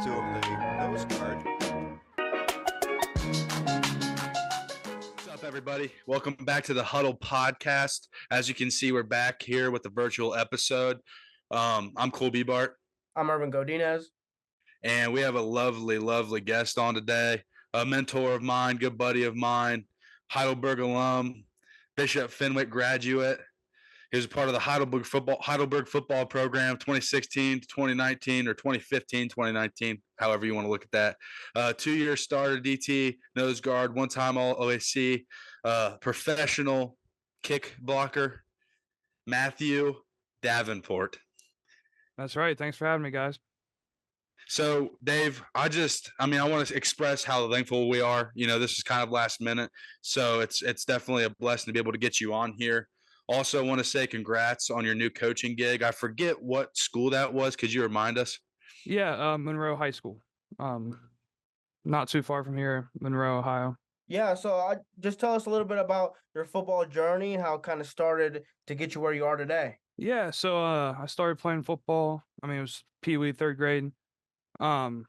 to the nose guard. What's up, everybody? Welcome back to the Huddle podcast. As you can see, we're back here with the virtual episode. I'm Cole Bart. I'm Irvin Godinez. And we have a lovely, lovely guest on today, a mentor of mine, good buddy of mine, Heidelberg alum, Bishop Fenwick graduate. He was a part of the Heidelberg football program, 2016 to 2019 or 2015, 2019, however you want to look at that. 2-year starter, DT, nose guard, one-time All-OAC, professional kick blocker, Matthew Davenport. That's right. Thanks for having me, guys. So, Dave, I want to express how thankful we are. You know, this is kind of last minute, so it's definitely a blessing to be able to get you on here. Also, want to say congrats on your new coaching gig. I forget what school that was. Could you remind us? Yeah, Monroe High School. Not too far from here, Monroe, Ohio. Yeah, so just tell us a little bit about your football journey, how it kind of started to get you where you are today. Yeah, so I started playing football. I mean, it was Pee Wee, 3rd grade. One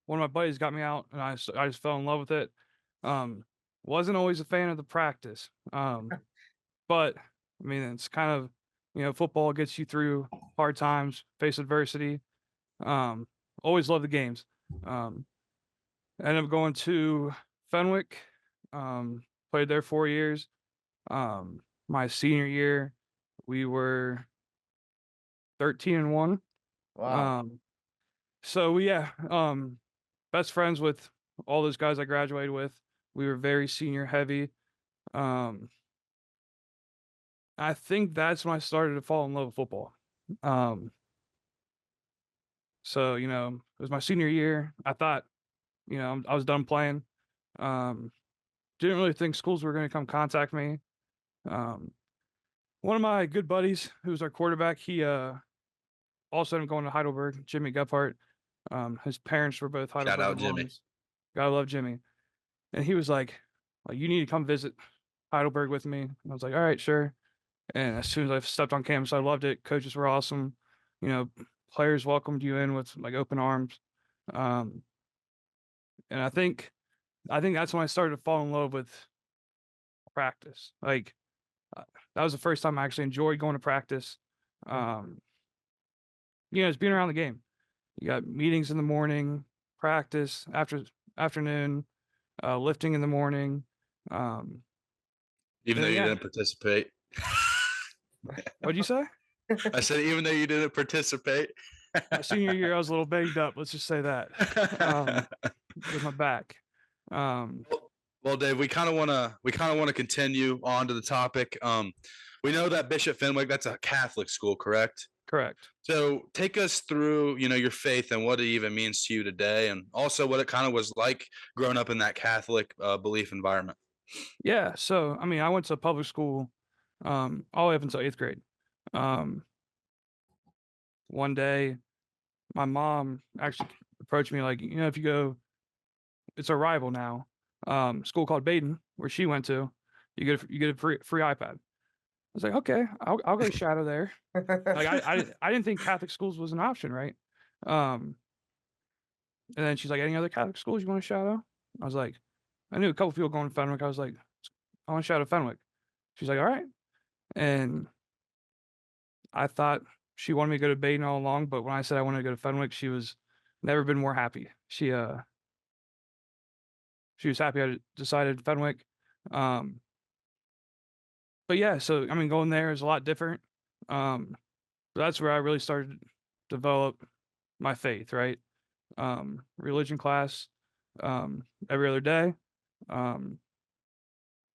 of my buddies got me out, and I just fell in love with it. Wasn't always a fan of the practice. But I mean, it's kind of, football gets you through hard times, face adversity. Always love the games. Ended up going to Fenwick, played there 4 years. My senior year, we were 13-1. Wow. So best friends with all those guys I graduated with. We were very senior heavy. I think that's when I started to fall in love with football. So, it was my senior year. I thought, I was done playing. Didn't really think schools were going to come contact me. One of my good buddies, who was our quarterback, he also ended up going to Heidelberg, Jimmy Gephardt. His parents were both Heidelberg. Shout out, Jimmy. alums. Gotta love Jimmy. And he was like, you need to come visit Heidelberg with me. And I was like, all right, sure. And as soon as I stepped on campus, I loved it. Coaches were awesome. Players welcomed you in with like open arms. And I think that's when I started to fall in love with practice. Like that was the first time I actually enjoyed going to practice. It's being around the game. You got meetings in the morning, practice afternoon, lifting in the morning. Even though you didn't participate. What'd you say? I said, even though you didn't participate. My senior year, I was a little banged up. Let's just say that with my back. Well, Dave, we kind of want to continue on to the topic. We know that Bishop Fenwick, that's a Catholic school, correct? Correct. So take us through, your faith and what it even means to you today, and also what it kind of was like growing up in that Catholic belief environment. Yeah. So, I mean, I went to public school all the way up until 8th grade. One day, my mom actually approached me like, if you go, it's a rival now, school called Baden, where she went to, you get a free iPad. I was like, okay, I'll go shadow there. Like I didn't think Catholic schools was an option, right? And then she's like, any other Catholic schools you want to shadow? I was like, I knew a couple people going to Fenwick. I was like, I want to shadow Fenwick. She's like, all right. And I thought she wanted me to go to Baden all along, but when I said I wanted to go to Fenwick, she was never been more happy. She was happy I decided Fenwick. But yeah, so I mean, going there is a lot different. But that's where I really started to develop my faith, right? Religion class, every other day.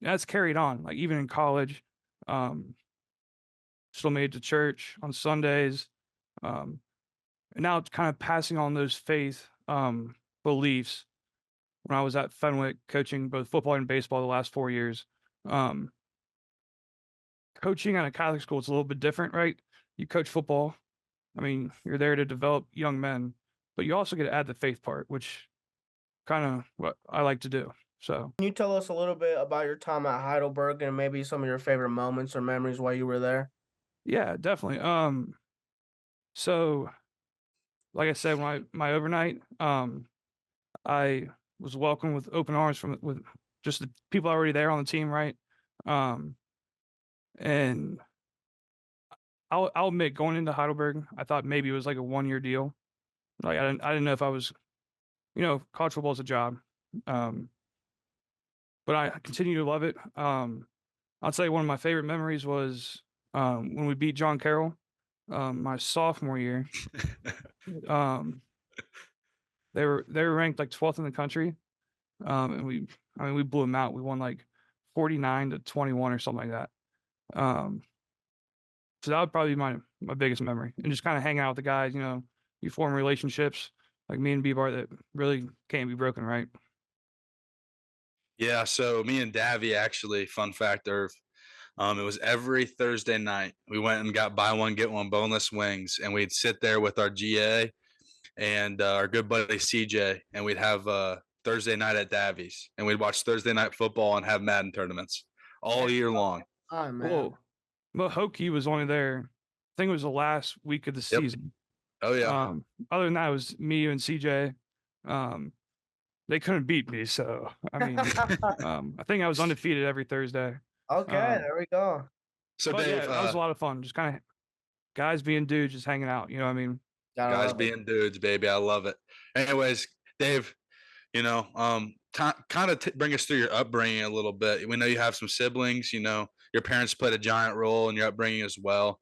That's carried on, like even in college. Still made it to church on Sundays. And now it's kind of passing on those faith beliefs when I was at Fenwick coaching both football and baseball the last 4 years. Coaching at a Catholic school is a little bit different, right? You coach football. I mean, you're there to develop young men, but you also get to add the faith part, which kind of what I like to do. So, can you tell us a little bit about your time at Heidelberg and maybe some of your favorite moments or memories while you were there? Yeah, definitely. So like I said, my overnight, I was welcomed with open arms from with just the people already there on the team, right? Um, and I'll admit, going into Heidelberg, I thought maybe it was like a 1-year deal. Like I didn't know if I was, college football is a job. Um, but I continue to love it. I'll tell you one of my favorite memories was when we beat John Carroll my sophomore year. Um, they were ranked like 12th in the country, and we blew them out. We won like 49-21 or something like that. So that would probably be my biggest memory, and just kind of hanging out with the guys. You form relationships like me and B-Bar that really can't be broken, right? Yeah, so me and Davy actually, fun fact, Irv, it was every Thursday night. We went and got buy one, get one boneless wings, and we'd sit there with our GA and our good buddy CJ, and we'd have Thursday night at Davy's, and we'd watch Thursday night football and have Madden tournaments all year long. Oh man. Well, Hokie was only there. I think it was the last week of the Yep. season. Oh yeah, Other than that, it was me and CJ. They couldn't beat me, so I mean, I think I was undefeated every Thursday. Okay, there we go. so But Dave, yeah, that was a lot of fun. Just kind of guys being dudes, just hanging out. You know what I mean? Gotta guys love it. being dudes, baby, I love it. Anyways, Dave, kind of bring us through your upbringing a little bit. We know you have some siblings. Your parents played a giant role in your upbringing as well.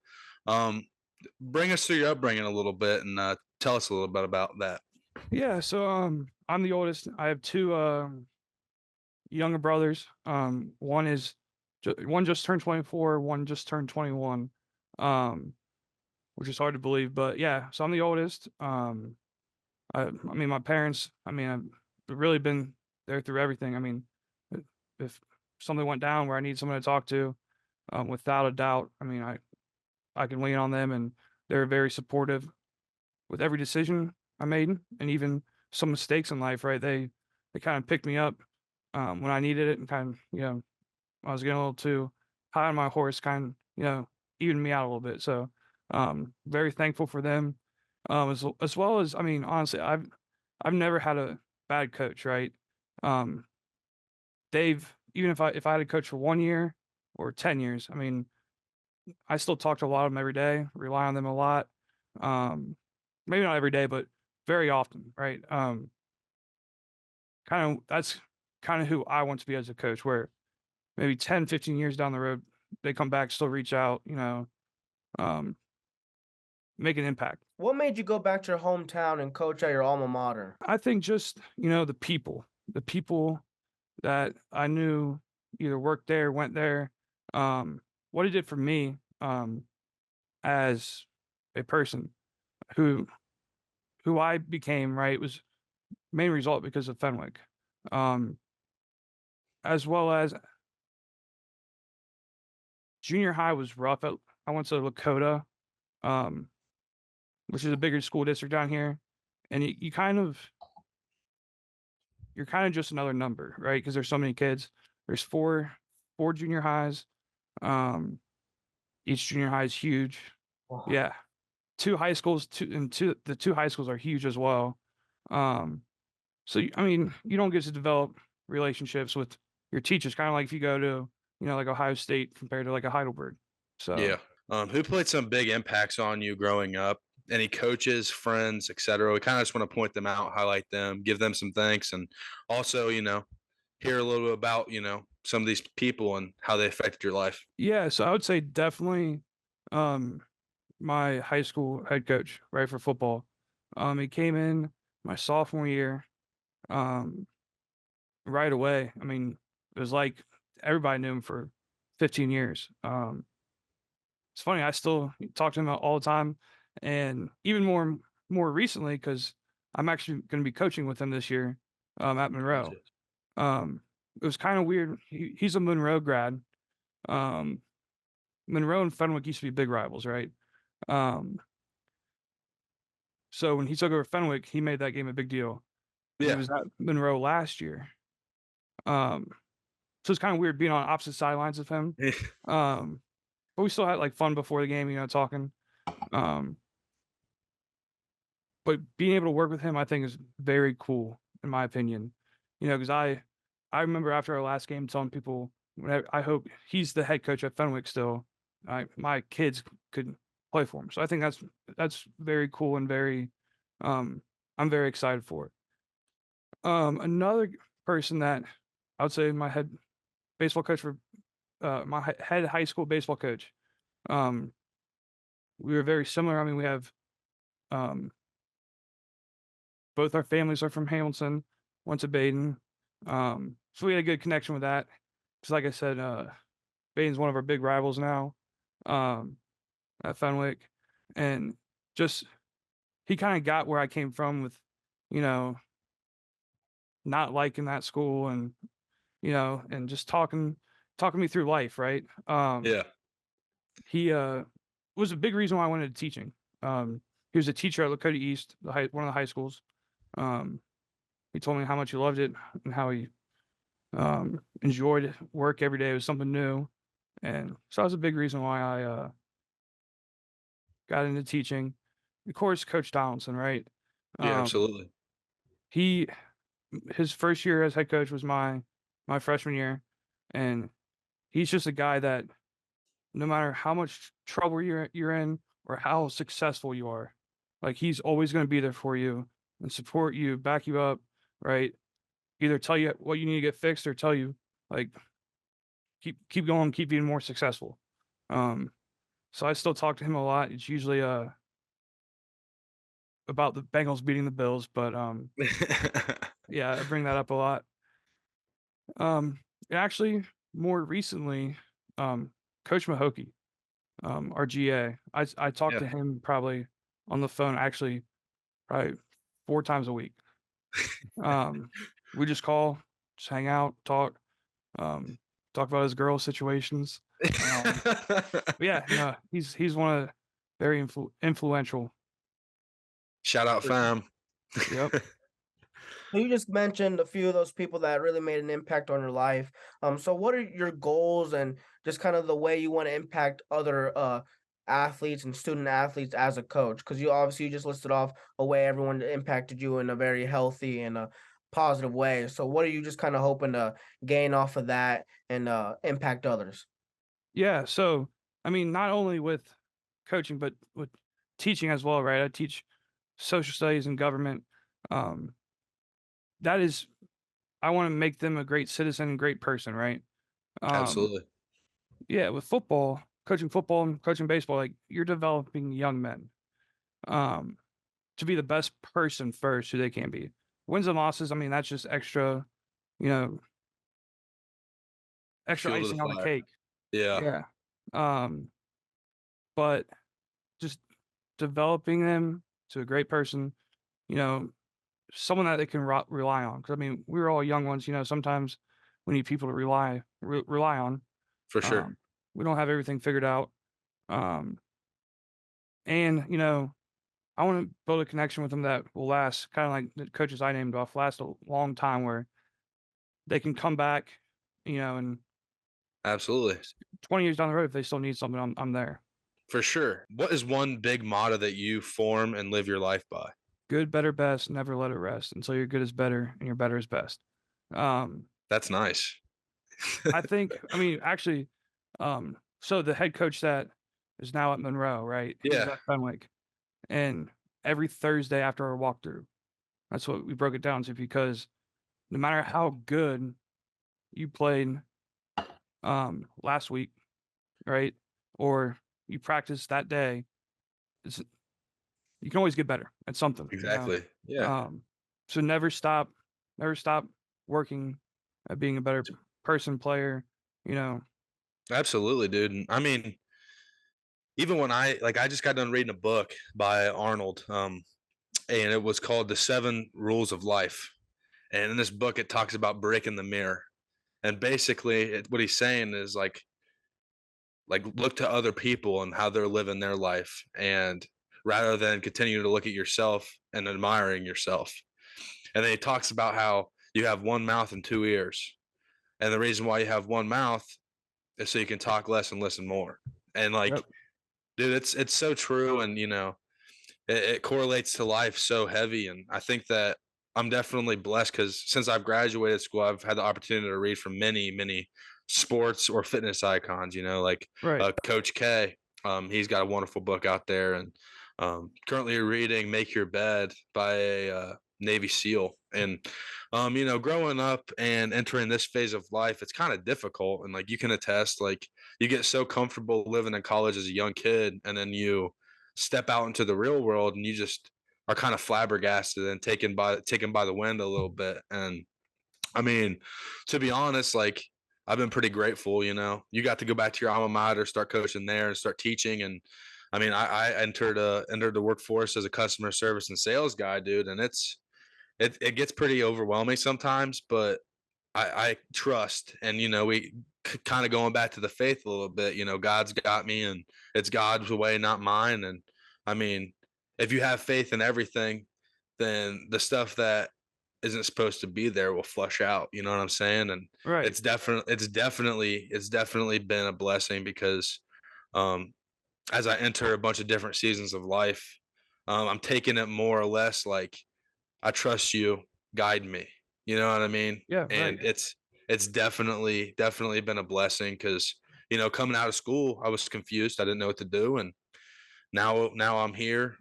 Bring us through your upbringing a little bit and tell us a little bit about that. Yeah. So I'm the oldest. I have two younger brothers. One just turned 24. One just turned 21. Which is hard to believe, but yeah. So I'm the oldest. I mean, my parents. I mean, I've really been there through everything. I mean, if something went down where I need someone to talk to, without a doubt, I mean, I can lean on them, and they're very supportive with every decision I made, and even some mistakes in life. Right? They kind of picked me up when I needed it, and kind of I was getting a little too high on my horse, kind of even me out a little bit. So very thankful for them. As well as, I mean, honestly, I've never had a bad coach, right? They've, even if I had a coach for 1 year or 10 years, I mean, I still talk to a lot of them every day, rely on them a lot. Maybe not every day, but very often, right? That's kind of who I want to be as a coach, where maybe 10, 15 years down the road, they come back, still reach out, make an impact. What made you go back to your hometown and coach at your alma mater? I think just, the people that I knew either worked there, went there, what it did for me, as a person who I became, right, was main result because of Fenwick. As well as junior high was rough. I went to Lakota, which is a bigger school district down here, and you're kind of just another number, right? Because there's so many kids. There's four junior highs. Each junior high is huge. Wow. Yeah, two high schools, the two high schools are huge as well. So I mean, you don't get to develop relationships with your teachers, kind of like if you go to like Ohio State compared to like a Heidelberg. So Yeah. Who played some big impacts on you growing up? Any coaches, friends, etc. We kind of just want to point them out, highlight them, give them some thanks, and also, hear a little bit about, some of these people and how they affected your life. yeah, so I would say definitely my high school head coach, right, for football. He came in my sophomore year, right away. I mean, it was like everybody knew him for 15 years. It's funny, I still talk to him all the time, and even more recently, because I'm actually going to be coaching with him this year at Monroe. It was kind of weird. He's a Monroe grad. Monroe and Fenwick used to be big rivals, right? So when he took over Fenwick, he made that game a big deal. Yeah. He was at Monroe last year. So it's kind of weird being on opposite sidelines of him. But we still had like fun before the game, talking. But but being able to work with him, I think, is very cool, in my opinion. Because I remember after our last game telling people, I hope he's the head coach at Fenwick still. My kids could play for him. So I think that's very cool and very, I'm very excited for it. Another person that I would say my head baseball coach for my head high school baseball coach. We were very similar. I mean, we have um, both our families are from Hamilton, went to Baden. So we had a good connection with that. Because like I said, Baden's one of our big rivals now at Fenwick. And just he kind of got where I came from with, you know, not liking that school and, and just talking me through life, right? Yeah. He was a big reason why I went into teaching. He was a teacher at Lakota East, one of the high schools. He told me how much he loved it and how he enjoyed work every day. It was something new, and so that was a big reason why I got into teaching. Of course, Coach Donaldson, right? Yeah, absolutely. His first year as head coach was my freshman year, and he's just a guy that no matter how much trouble you're in or how successful you are, like he's always going to be there for you and support you, back you up, right? Either tell you what you need to get fixed or tell you like keep going, keep being more successful. So I still talk to him a lot. It's usually about the Bengals beating the Bills, but yeah, I bring that up a lot. Actually, more recently, Coach Mahokey, our GA, I talk Yeah. to him probably on the phone, actually, probably 4 times a week. We just call, just hang out, talk about his girl situations. But yeah, no, he's one of very influential. Shout out, fam. Yep. So you just mentioned a few of those people that really made an impact on your life. So what are your goals and just kind of the way you want to impact other athletes and student athletes as a coach? Because you just listed off a way everyone impacted you in a very healthy and a positive way. So what are you just kind of hoping to gain off of that and impact others? Yeah. So I mean, not only with coaching, but with teaching as well, right? I teach social studies and government. That is, I want to make them a great citizen, great person, right? Absolutely. Yeah, with football and coaching baseball, like you're developing young men um, to be the best person first who they can be. Wins and losses, I mean, that's just extra, you know, extra Fuel to the icing on the fire. cake. Yeah. Yeah. But just developing them to a great person, you know, someone that they can rely on. Because I mean, we were all young ones. Sometimes we need people to rely on. For sure. We don't have everything figured out. And I want to build a connection with them that will last, kind of like the coaches I named off, last a long time, where they can come back, and Absolutely. 20 years down the road, if they still need something, I'm there. For sure. What is one big motto that you form and live your life by? Good, better, best. Never let it rest until your good is better and your better is best. That's nice. I think, I mean, actually, so the head coach that is now at Monroe, right? He's Yeah. at Fenwick. And every Thursday after our walkthrough, that's what we broke it down to, because no matter how good you played last week, right? Or you practiced that day, you can always get better at something. Exactly. Yeah. So never stop working at being a better person, player, Absolutely, dude. And I mean, even when I just got done reading a book by Arnold, and it was called The 7 Rules of Life. And in this book, it talks about breaking the mirror. And basically, what he's saying is like look to other people and how they're living their life, and rather than continue to look at yourself and admiring yourself. And then he talks about how you have one mouth and 2 ears, and the reason why you have one mouth is so you can talk less and listen more. And Yep. dude, it's so true. And it correlates to life so heavy. And I think that I'm definitely blessed because since I've graduated school, I've had the opportunity to read from many sports or fitness icons, like Right. Coach K. He's got a wonderful book out there, and currently reading Make Your Bed by a Navy SEAL. And growing up and entering this phase of life, it's kind of difficult. And like you can attest, like you get so comfortable living in college as a young kid, and then you step out into the real world and you just are kind of flabbergasted and taken by the wind a little bit. And I mean, to be honest, like I've been pretty grateful. You got to go back to your alma mater, start coaching there, and start teaching. And I mean, I entered the workforce as a customer service and sales guy, dude, and it gets pretty overwhelming sometimes, but I trust. And we kind of going back to the faith a little bit. God's got me, and it's God's way, not mine. And I mean, if you have faith in everything, then the stuff that isn't supposed to be there will flush out. You know what I'm saying? And Right. it's definitely been a blessing because um as I enter a bunch of different seasons of life, I'm taking it more or less like I trust you, guide me. You know what I mean? Yeah. Right. And it's definitely been a blessing because coming out of school, I was confused. I didn't know what to do, and now I'm here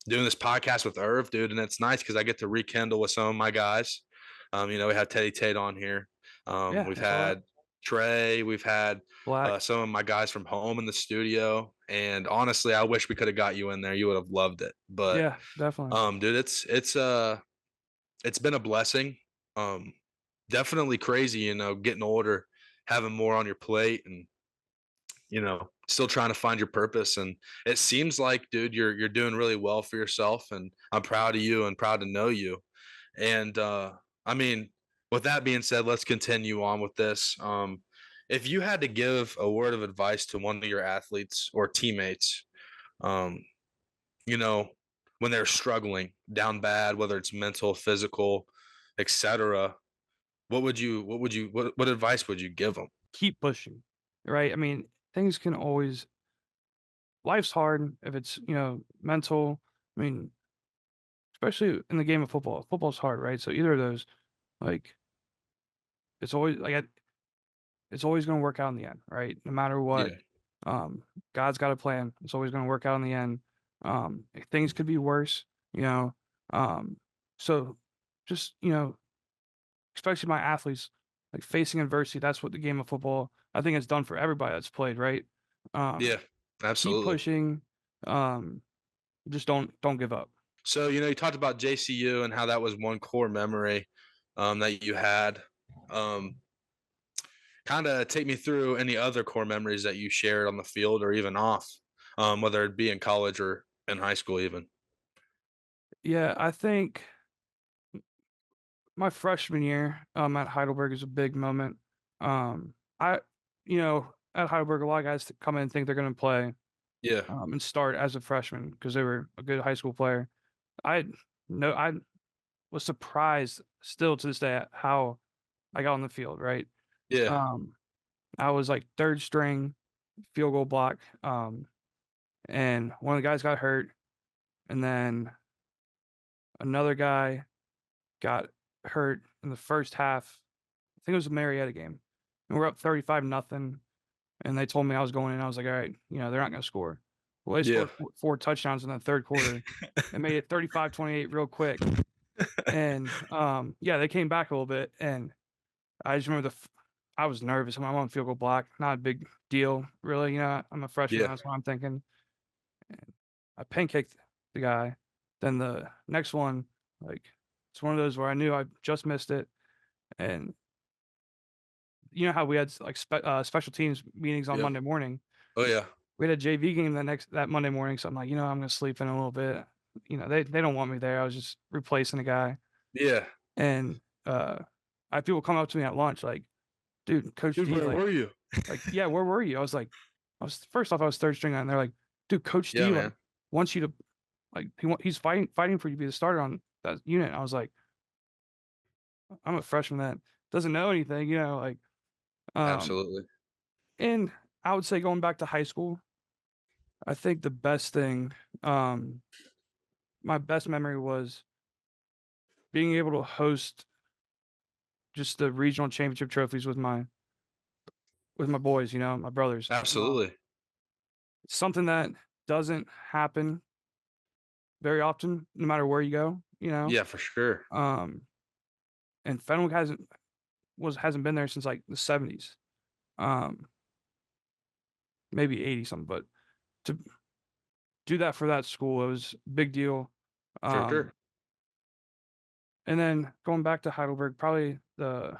doing this podcast with Irv, dude, and it's nice because I get to rekindle with some of my guys. We have Teddy Tate on here. Yeah. We've I saw that. had Trey. We've had Black. some of my guys from home in the studio. And honestly, I wish we could have got you in there. You would have loved it. But Yeah. Definitely. dude, it's been a blessing. Definitely crazy, getting older, having more on your plate, and still trying to find your purpose. And it seems like, dude, you're doing really well for yourself, and I'm proud of you and proud to know you. And I mean, with that being said, let's continue on with this. If you had to give a word of advice to one of your athletes or teammates, um, you know, when they're struggling down bad, whether it's mental, physical, etc., what advice would you give them? Keep pushing. Right. I mean, things can always. Life's hard if it's mental. I mean, especially in the game of football. Football's hard, right? So either of those, like, it's always it's always going to work out in the end, right? No matter what. Yeah. God's got a plan. It's always going to work out in the end. Things could be worse, you know. So just especially my athletes, like facing adversity. That's what the game of football, I think, it's done for everybody that's played, right? Yeah, Keep absolutely. pushing. Um, just don't give up. So, you talked about JCU and how that was one core memory that you had. Kind of take me through any other core memories that you shared on the field or even off, whether it be in college or in high school, even. Yeah, I think my freshman year at Heidelberg is a big moment. I at Heidelberg, a lot of guys come in and think they're going to play Yeah. and start as a freshman because they were a good high school player. I was surprised still to this day at how I got on the field. Right, Yeah. I was like third string field goal block, and one of the guys got hurt, and then another guy got hurt in the first half. I think it was a Marietta game, and we're up 35-0. And they told me I was going in. I was like, all right, they're not going to score. Well, they Yeah. scored 4 touchdowns in the third quarter. They made it 35-28 real quick. And yeah, they came back a little bit. And I just remember I was nervous. I'm on field goal block. Not a big deal, really. I'm a freshman. Yeah. That's what I'm thinking. And I pancaked the guy. Then the next one, like, it's one of those where I knew I just missed it. And you know how we had like special teams meetings on Yeah. Monday morning. Oh yeah. We had a JV game that Monday morning, so I'm like, I'm gonna sleep in a little bit. They don't want me there. I was just replacing a guy. Yeah. And I had people come up to me at lunch like, dude, Coach Dude, D, where like, were you? yeah, where were you? I was like, first off, I was third string, and they're like, dude, Coach Yeah, D man. like wants you to, like, he's fighting for you to be the starter on that unit. And I was like, I'm a freshman that doesn't know anything, like. Absolutely. And I would say going back to high school, I think the best thing my best memory was being able to host just the regional championship trophies with my boys, my brothers. Absolutely. Something that doesn't happen very often, no matter where you go, Yeah, for sure. And Fenwick hasn't been there since like the 70s. Maybe 80 something, but to do that for that school, it was a big deal. For sure. And then going back to Heidelberg, probably the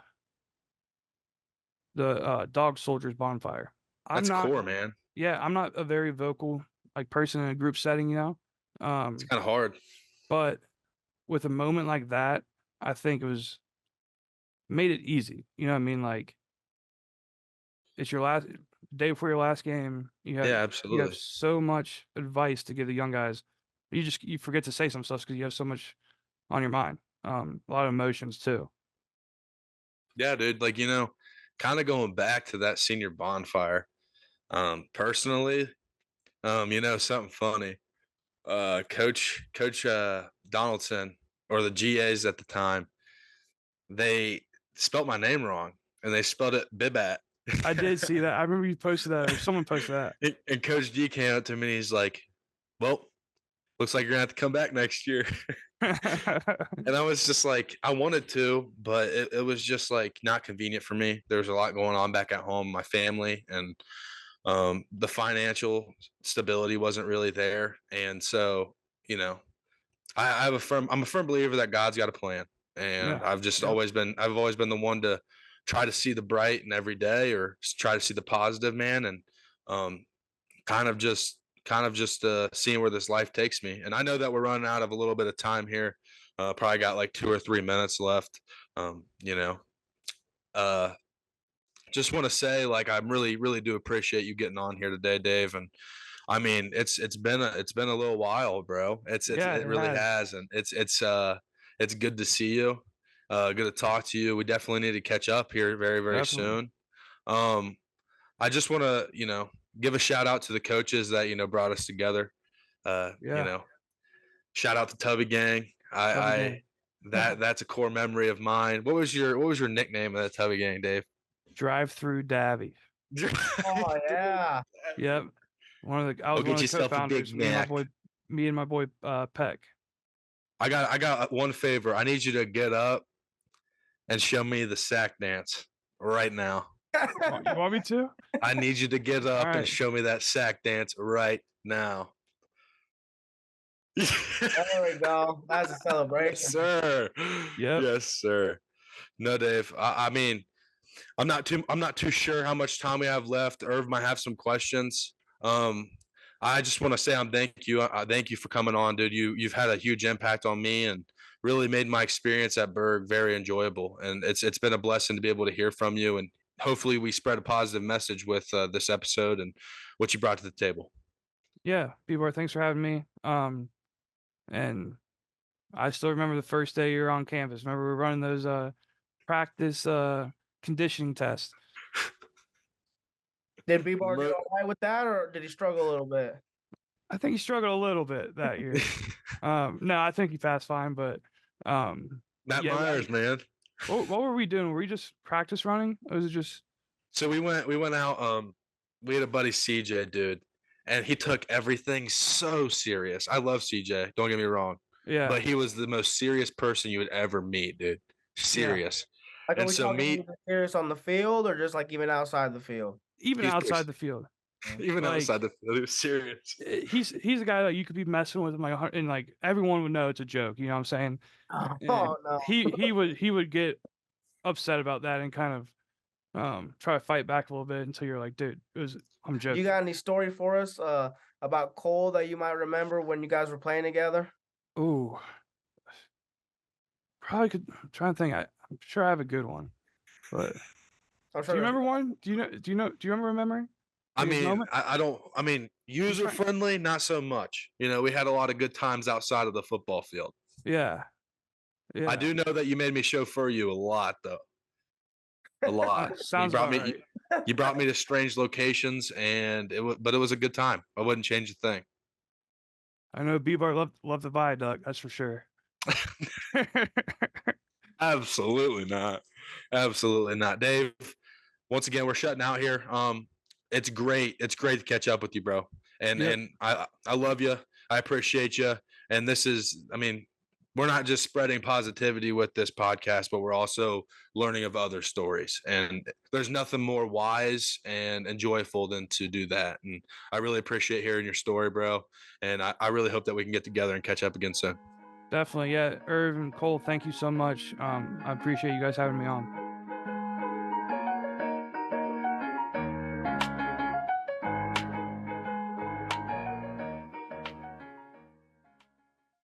Dog Soldiers bonfire. That's core, man. Yeah, I'm not a very vocal like person in a group setting, It's kind of hard. but with a moment like that, I think it was made it easy. You know what I mean? Like it's your last day before your last game. You Yeah, have absolutely. so much advice to give the young guys. You forget to say some stuff because you have so much on your mind. A lot of emotions too. Yeah, dude. Like, kind of going back to that senior bonfire. Personally, something funny. Coach Donaldson, or the GAs at the time, they spelt my name wrong, and they spelled it Bibat. I did see that. I remember you posted that, or someone posted that. And Coach D came up to me and he's like, "Well, looks like you're gonna have to come back next year." And I was just like, I wanted to, but it was just like not convenient for me. There was a lot going on back at home, my family, and the financial stability wasn't really there. And so, I'm a firm believer that God's got a plan. And Yeah. I've just Yeah. I've always been the one to try to see the bright in every day, or try to see the positive, man. And um, kind of just seeing where this life takes me. And I know that we're running out of a little bit of time here. Probably got like 2 or 3 minutes left. Uh, just want to say, like, I really, really do appreciate you getting on here today, Dave. And I mean, it's been a little while, bro. It really has, and it's good to see you. Good to talk to you. We definitely need to catch up here very, very Definitely. soon. I just want to, give a shout out to the coaches that, brought us together. Yeah. Shout out to Tubby Gang. Tubby Gang. That's a core memory of mine. What was your nickname of that Tubby Gang, Dave? Drive through Davy. Oh yeah. Yep. I was Go one get of the yourself a co-founders. Big Mac. Me and my boy Peck. I got one favor. I need you to get up and show me the sack dance right now. You want me to? I need you to get up and right. show me that sack dance right now. There we go. That's a celebration. Yes, sir. Yep. Yes, sir. No, Dave. I mean, I'm not too sure how much time we have left. Irv might have some questions. I just want to say thank you for coming on, dude. You've had a huge impact on me and really made my experience at Berg very enjoyable. And it's been a blessing to be able to hear from you. And hopefully we spread a positive message with this episode and what you brought to the table. Yeah, Bieber, thanks for having me. And I still remember the first day you were on campus. Remember we were running those practice conditioning tests. Did B-Bar do all right with that, or did he struggle a little bit? I think he struggled a little bit that year. No, I think he passed fine, but Matt Myers, man. What were we doing? Were we just practice running? Or was it just? So we went out. We had a buddy CJ, dude, and he took everything so serious. I love CJ. Don't get me wrong. Yeah. But he was the most serious person you would ever meet, dude. Serious. Like, and so serious on the field, or just like even outside the field? Even outside the field. Even outside the field, he was serious. He's a guy that you could be messing with him and like everyone would know it's a joke. You know what I'm saying? Oh no. He would get upset about that and kind of try to fight back a little bit until you're like, dude, I'm joking. You got any story for us about Cole that you might remember when you guys were playing together? Ooh, probably could. I'm trying to think. I'm sure I have a good one, but do you remember one? Do you remember remembering? I mean, I don't. I mean, user friendly, not so much. We had a lot of good times outside of the football field. Yeah. I do know that you made me chauffeur you a lot, though. A lot. Sounds about right. You brought me to strange locations, but it was a good time. I wouldn't change a thing. I know B-Bar love the viaduct, that's for sure. Absolutely not. Absolutely not. Dave, once again, we're shutting out here. It's great. It's great to catch up with you, bro. And Yep. and I love you. I appreciate you. And this is, I mean, we're not just spreading positivity with this podcast, but we're also learning of other stories. And there's nothing more wise and joyful than to do that. And I really appreciate hearing your story, bro. And I really hope that we can get together and catch up again soon. Definitely, yeah. Irv and Cole, thank you so much. I appreciate you guys having me on.